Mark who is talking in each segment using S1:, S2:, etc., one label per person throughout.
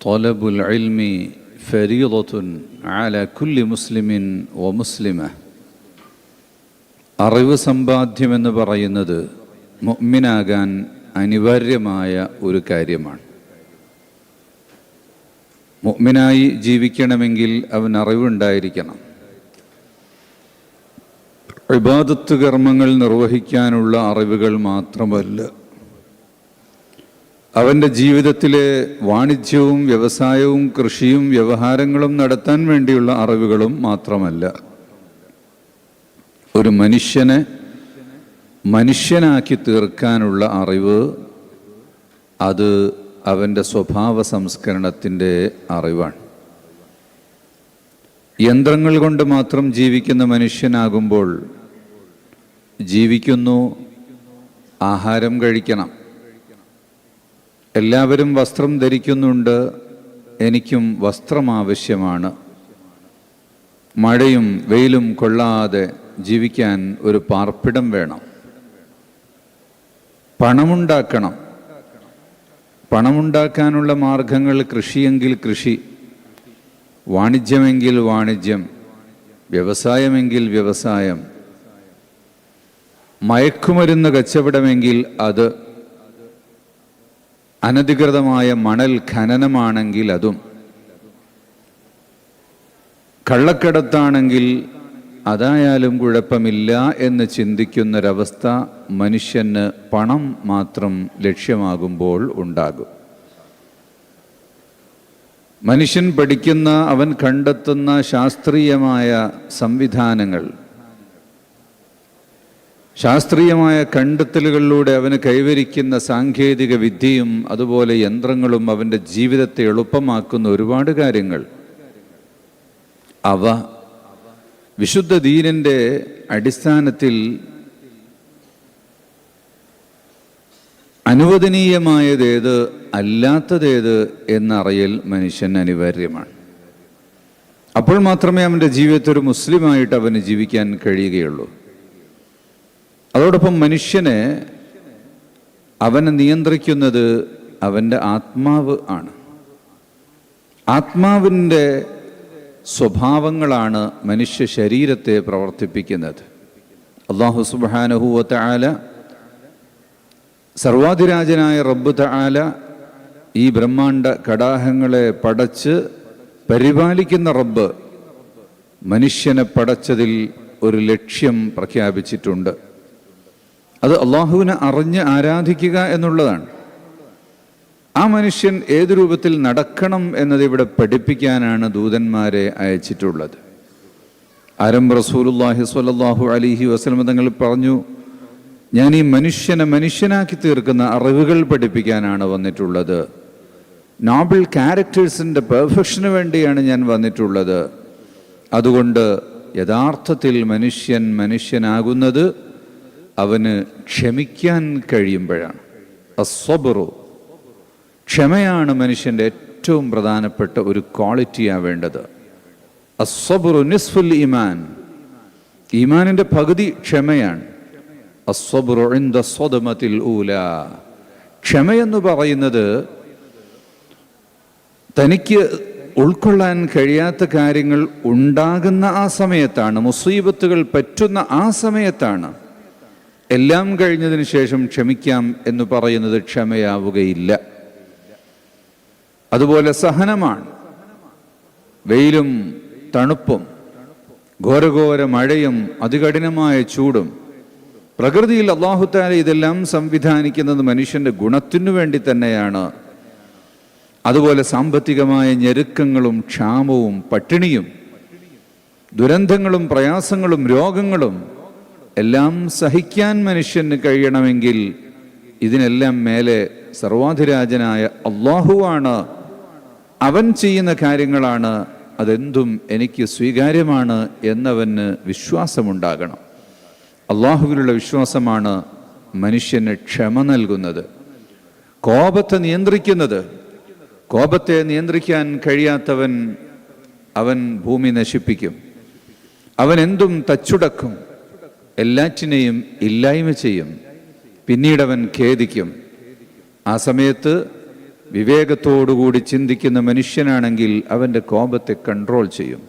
S1: ത്വലബുൽ ഇൽമി ഫരീളത്തുൻ അലാ കുല്ലി മുസ്ലിമിൻ വമുസ്ലിമ. അറിവ് സമ്പാദ്യമെന്ന് പറയുന്നത് മുഅ്മിനാകാൻ അനിവാര്യമായ ഒരു കാര്യമാണ്. മുഅ്മിനായി ജീവിക്കണമെങ്കിൽ അവൻ അറിവുണ്ടായിരിക്കണം. ഇബാദത്ത് കർമ്മങ്ങൾ നിർവഹിക്കാനുള്ള അറിവുകൾ മാത്രമല്ല, അവൻ്റെ ജീവിതത്തിലെ വാണിജ്യവും വ്യവസായവും കൃഷിയും വ്യവഹാരങ്ങളും നടത്താൻ വേണ്ടിയുള്ള അറിവുകളും മാത്രമല്ല, ഒരു മനുഷ്യനെ മനുഷ്യനാക്കി തീർക്കാനുള്ള അറിവ്, അത് അവൻ്റെ സ്വഭാവ സംസ്കരണത്തിൻ്റെ അറിവാണ്. യന്ത്രങ്ങൾ കൊണ്ട് മാത്രം ജീവിക്കുന്ന മനുഷ്യനാകുമ്പോൾ ജീവിക്കുന്നു, ആഹാരം കഴിക്കണം, എല്ലാവരും വസ്ത്രം ധരിക്കുന്നുണ്ട്, എനിക്കും വസ്ത്രം ആവശ്യമാണ്, മഴയും വെയിലും കൊള്ളാതെ ജീവിക്കാൻ ഒരു പാർപ്പിടം വേണം, പണമുണ്ടാക്കണം, പണമുണ്ടാക്കാനുള്ള മാർഗങ്ങൾ കൃഷിയെങ്കിൽ കൃഷി, വാണിജ്യമെങ്കിൽ വാണിജ്യം, വ്യവസായമെങ്കിൽ വ്യവസായം, മയക്കുമരുന്ന് കച്ചവടമെങ്കിൽ അത്, അനധികൃതമായ മണൽ ഖനനമാണെങ്കിൽ അതും, കള്ളക്കടത്താണെങ്കിൽ അതായാലും കുഴപ്പമില്ല എന്ന് ചിന്തിക്കുന്നൊരവസ്ഥ മനുഷ്യന് പണം മാത്രം ലക്ഷ്യമാകുമ്പോൾ ഉണ്ടാകും. മനുഷ്യൻ പഠിക്കുന്ന, അവൻ കണ്ടെത്തുന്ന ശാസ്ത്രീയമായ സംവിധാനങ്ങൾ, ശാസ്ത്രീയമായ കണ്ടെത്തലുകളിലൂടെ അവന് കൈവരിക്കുന്ന സാങ്കേതിക വിദ്യയും അതുപോലെ യന്ത്രങ്ങളും അവൻ്റെ ജീവിതത്തെ എളുപ്പമാക്കുന്ന ഒരുപാട് കാര്യങ്ങൾ, അവ വിശുദ്ധ ദീനിൻ്റെ അടിസ്ഥാനത്തിൽ അനുവദനീയമായതേത് അല്ലാത്തതേത് എന്നറിയൽ മനുഷ്യൻ അനിവാര്യമാണ്. അപ്പോൾ മാത്രമേ അവൻ്റെ ജീവിതത്തിൽ ഒരു മുസ്ലിമായിട്ട് അവന് ജീവിക്കാൻ കഴിയുകയുള്ളൂ. അതോടൊപ്പം മനുഷ്യനെ അവനെ നിയന്ത്രിക്കുന്നത് അവൻ്റെ ആത്മാവ് ആണ്. ആത്മാവിൻ്റെ സ്വഭാവങ്ങളാണ് മനുഷ്യ ശരീരത്തെ പ്രവർത്തിപ്പിക്കുന്നത്. അല്ലാഹു സുബ്ഹാനഹു വ തആല, സർവാധിരാജനായ റബ്ബ് തആല ഈ ബ്രഹ്മാണ്ഡ കടാഹങ്ങളെ പടച്ച് പരിപാലിക്കുന്ന റബ്ബ് മനുഷ്യനെ പടച്ചതിൽ ഒരു ലക്ഷ്യം പ്രഖ്യാപിച്ചിട്ടുണ്ട്. അത് അള്ളാഹുവിനെ അറിഞ്ഞ് ആരാധിക്കുക എന്നുള്ളതാണ്. ആ മനുഷ്യൻ ഏതു രൂപത്തിൽ നടക്കണം എന്നതിവിടെ പഠിപ്പിക്കാനാണ് ദൂതന്മാരെ അയച്ചിട്ടുള്ളത്. റസൂലുള്ളാഹി സ്വല്ലല്ലാഹു അലൈഹി വസല്ലം തങ്ങൾ പറഞ്ഞു, ഞാൻ ഈ മനുഷ്യനെ മനുഷ്യനാക്കി തീർക്കുന്ന അറിവുകൾ പഠിപ്പിക്കാനാണ് വന്നിട്ടുള്ളത്. നോബിൾ ക്യാരക്ടേഴ്സിൻ്റെ പെർഫെക്ഷന് വേണ്ടിയാണ് ഞാൻ വന്നിട്ടുള്ളത്. അതുകൊണ്ട് യഥാർത്ഥത്തിൽ മനുഷ്യൻ മനുഷ്യനാകുന്നത് അവന് ക്ഷമിക്കാൻ കഴിയുമ്പോഴാണ്. അസ്സബ്റു, ക്ഷമയാണ് മനുഷ്യൻ്റെ ഏറ്റവും പ്രധാനപ്പെട്ട ഒരു ക്വാളിറ്റി ആവേണ്ടത്. അസ്സബ്റു നിസ്ഫുൽ ഈമാൻ, ഈമാനിൻ്റെ പകുതി ക്ഷമയാണ്. അസ്സബ്റു ഇൻദ സ്വദമത്തിൽ ഊല, ക്ഷമയെന്ന് പറയുന്നത് തനിക്ക് ഉൾക്കൊള്ളാൻ കഴിയാത്ത കാര്യങ്ങൾ ഉണ്ടാകുന്ന ആ സമയത്താണ്, മുസീബത്തുകൾ പറ്റുന്ന ആ സമയത്താണ്. എല്ലാം കഴിഞ്ഞതിന് ശേഷം ക്ഷമിക്കാം എന്ന് പറയുന്നത് ക്ഷമയാവുകയില്ല. അതുപോലെ സഹനമാണ്. വെയിലും തണുപ്പും, ഘോരഘോര മഴയും അതികഠിനമായ ചൂടും, പ്രകൃതിയിൽ അല്ലാഹു തആല ഇതെല്ലാം സംവിധാനിക്കുന്നത് മനുഷ്യൻ്റെ ഗുണത്തിനു വേണ്ടി തന്നെയാണ്. അതുപോലെ സാമ്പത്തികമായ ഞെരുക്കങ്ങളും ക്ഷാമവും പട്ടിണിയും ദുരന്തങ്ങളും പ്രയാസങ്ങളും രോഗങ്ങളും എല്ലാം സഹിക്കാൻ മനുഷ്യന് കഴിയണമെങ്കിൽ ഇതിനെല്ലാം മേലെ സർവാധിരാജനായ അല്ലാഹുവാണ്, അവൻ ചെയ്യുന്ന കാര്യങ്ങളാണ്, അതെന്തും എനിക്ക് സ്വീകാര്യമാണ് എന്നവന് വിശ്വാസമുണ്ടാകണം. അല്ലാഹുവിലുള്ള വിശ്വാസമാണ് മനുഷ്യന് ക്ഷമ നൽകുന്നത്, കോപത്തെ നിയന്ത്രിക്കുന്നത്. കോപത്തെ നിയന്ത്രിക്കാൻ കഴിയാത്തവൻ, അവൻ ഭൂമി നശിപ്പിക്കും, അവൻ എന്തും തച്ചുടക്കും, എല്ലാറ്റിനെയും ഇല്ലായ്മ ചെയ്യും, പിന്നീടവൻ ഖേദിക്കും. ആ സമയത്ത് വിവേകത്തോടുകൂടി ചിന്തിക്കുന്ന മനുഷ്യനാണെങ്കിൽ അവൻ്റെ കോപത്തെ കൺട്രോൾ ചെയ്യും.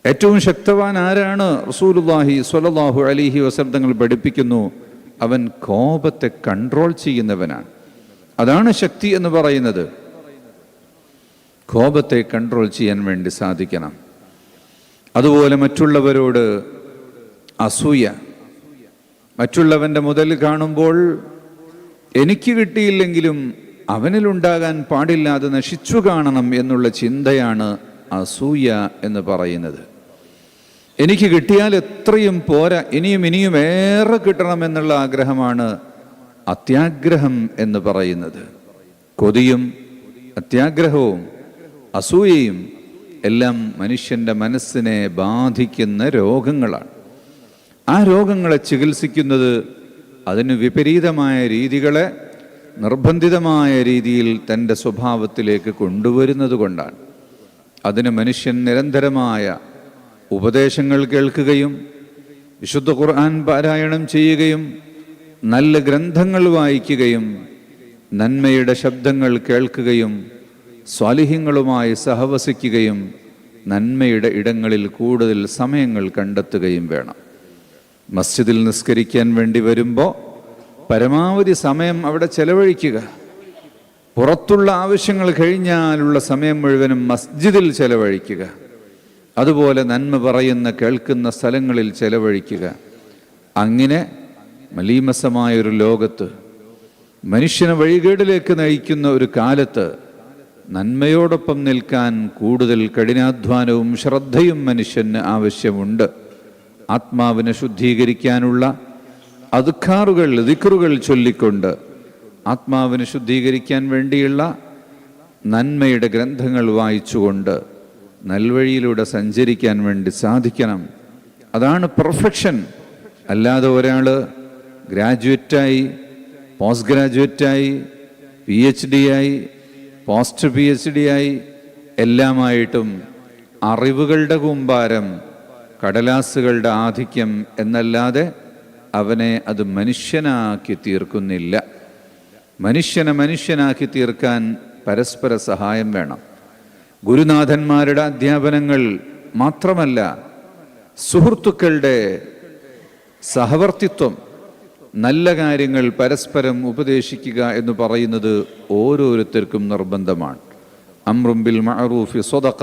S1: ഏറ്റവും ശക്തവാൻ ആരാണ്? റസൂലുള്ളാഹി സ്വല്ലല്ലാഹു അലൈഹി വസല്ലം തങ്ങൾ പഠിപ്പിക്കുന്നു, അവൻ കോപത്തെ കൺട്രോൾ ചെയ്യുന്നവനാണ്. അതാണ് ശക്തി എന്ന് പറയുന്നത്. കോപത്തെ കൺട്രോൾ ചെയ്യാൻ വേണ്ടി സാധിക്കണം. അതുപോലെ മറ്റുള്ളവരോട് അസൂയ, മറ്റുള്ളവൻ്റെ മുതൽ കാണുമ്പോൾ എനിക്ക് കിട്ടിയില്ലെങ്കിലും അവനിലുണ്ടാകാൻ പാടില്ലാതെ നശിച്ചു കാണണം എന്നുള്ള ചിന്തയാണ് അസൂയ എന്ന് പറയുന്നത്. എനിക്ക് കിട്ടിയാൽ എത്രയും പോരാ, ഇനിയും ഏറെ കിട്ടണമെന്നുള്ള ആഗ്രഹമാണ് അത്യാഗ്രഹം എന്ന് പറയുന്നത്. കൊതിയും അത്യാഗ്രഹവും അസൂയയും എല്ലാം മനുഷ്യൻ്റെ മനസ്സിനെ ബാധിക്കുന്ന രോഗങ്ങളാണ്. ആ രോഗങ്ങളെ ചികിത്സിക്കുന്നത് അതിന് വിപരീതമായ രീതികളെ നിർബന്ധിതമായ രീതിയിൽ തൻ്റെ സ്വഭാവത്തിലേക്ക് കൊണ്ടുവരുന്നത് കൊണ്ടാണ്. അതിന് മനുഷ്യൻ നിരന്തരമായ ഉപദേശങ്ങൾ കേൾക്കുകയും വിശുദ്ധ ഖുർആൻ പാരായണം ചെയ്യുകയും നല്ല ഗ്രന്ഥങ്ങൾ വായിക്കുകയും നന്മയുടെ ശബ്ദങ്ങൾ കേൾക്കുകയും സ്വാലിഹ്യങ്ങളുമായി സഹവസിക്കുകയും നന്മയുടെ ഇടങ്ങളിൽ കൂടുതൽ സമയങ്ങൾ കണ്ടെത്തുകയും വേണം. മസ്ജിദിൽ നിസ്കരിക്കാൻ വേണ്ടി വരുമ്പോൾ പരമാവധി സമയം അവിടെ ചെലവഴിക്കുക. പുറത്തുള്ള ആവശ്യങ്ങൾ കഴിഞ്ഞാലുള്ള സമയം മുഴുവനും മസ്ജിദിൽ ചെലവഴിക്കുക. അതുപോലെ നന്മ പറയുന്ന കേൾക്കുന്ന സ്ഥലങ്ങളിൽ ചെലവഴിക്കുക. അങ്ങനെ മലീമസമായൊരു ലോകത്ത്, മനുഷ്യനെ വഴികേടിലേക്ക് നയിക്കുന്ന ഒരു കാലത്ത് നന്മയോടൊപ്പം നിൽക്കാൻ കൂടുതൽ കഠിനാധ്വാനവും ശ്രദ്ധയും മനുഷ്യന് ആവശ്യമുണ്ട്. ആത്മാവിനെ ശുദ്ധീകരിക്കാനുള്ള അദ്കാറുകൾ, ദിക്റുകൾ ചൊല്ലിക്കൊണ്ട് ആത്മാവിനെ ശുദ്ധീകരിക്കാൻ വേണ്ടിയുള്ള നന്മയുടെ ഗ്രന്ഥങ്ങൾ വായിച്ചുകൊണ്ട് നൽവഴിയിലൂടെ സഞ്ചരിക്കാൻ വേണ്ടി സാധിക്കണം. അതാണ് പെർഫെക്ഷൻ. അല്ലാതെ ഒരാൾ ഗ്രാജുവേറ്റായി, പോസ്റ്റ് ഗ്രാജുവേറ്റായി, PhD ആയി, പോസ്റ്റ് PhD ആയി എല്ലാമായിട്ടും അറിവുകളുടെ കൂമ്പാരം, കടലാസുകളുടെ ആധിക്യം എന്നല്ലാതെ അവനെ അത് മനുഷ്യനാക്കി തീർക്കുന്നില്ല. മനുഷ്യനെ മനുഷ്യനാക്കി തീർക്കാൻ പരസ്പര സഹായം വേണം. ഗുരുനാഥന്മാരുടെ അധ്യാപനങ്ങൾ മാത്രമല്ല, സുഹൃത്തുക്കളുടെ സഹവർത്തിത്വം, നല്ല കാര്യങ്ങൾ പരസ്പരം ഉപദേശിക്കുക എന്ന് പറയുന്നത് ഓരോരുത്തർക്കും നിർബന്ധമാണ്. അംറും ബിൽ മഅറൂഫി സ്വദഖ,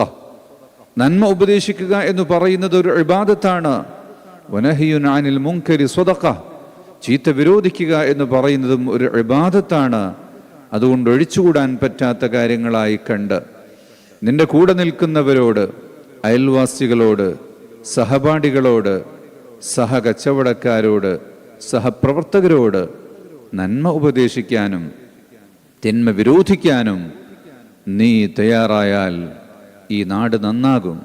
S1: നന്മ ഉപദേശിക്കുക എന്ന് പറയുന്നത് ഒരു ഇബാദത്താണ്. വനഹിയുൻ അനിൽ മുൻകരി സ്വദഖ, ചീത്ത വിരോധിക്കുക എന്ന് പറയുന്നതും ഒരു ഇബാദത്താണ്. അതുകൊണ്ട് ഒഴിച്ചുകൂടാൻ പറ്റാത്ത കാര്യങ്ങളായി കണ്ട് നിന്റെ കൂടെ നിൽക്കുന്നവരോട്, അയൽവാസികളോട്, സഹപാഠികളോട്, സഹകച്ചവടക്കാരോട്, സഹപ്രവർത്തകരോട് നന്മ ഉപദേശിക്കാനും തിന്മ വിരോധിക്കാനും നീ തയ്യാറായാൽ ഈ നാട് നന്നാകും.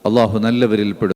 S1: അള്ളാഹു നല്ലവരിൽ പെടും.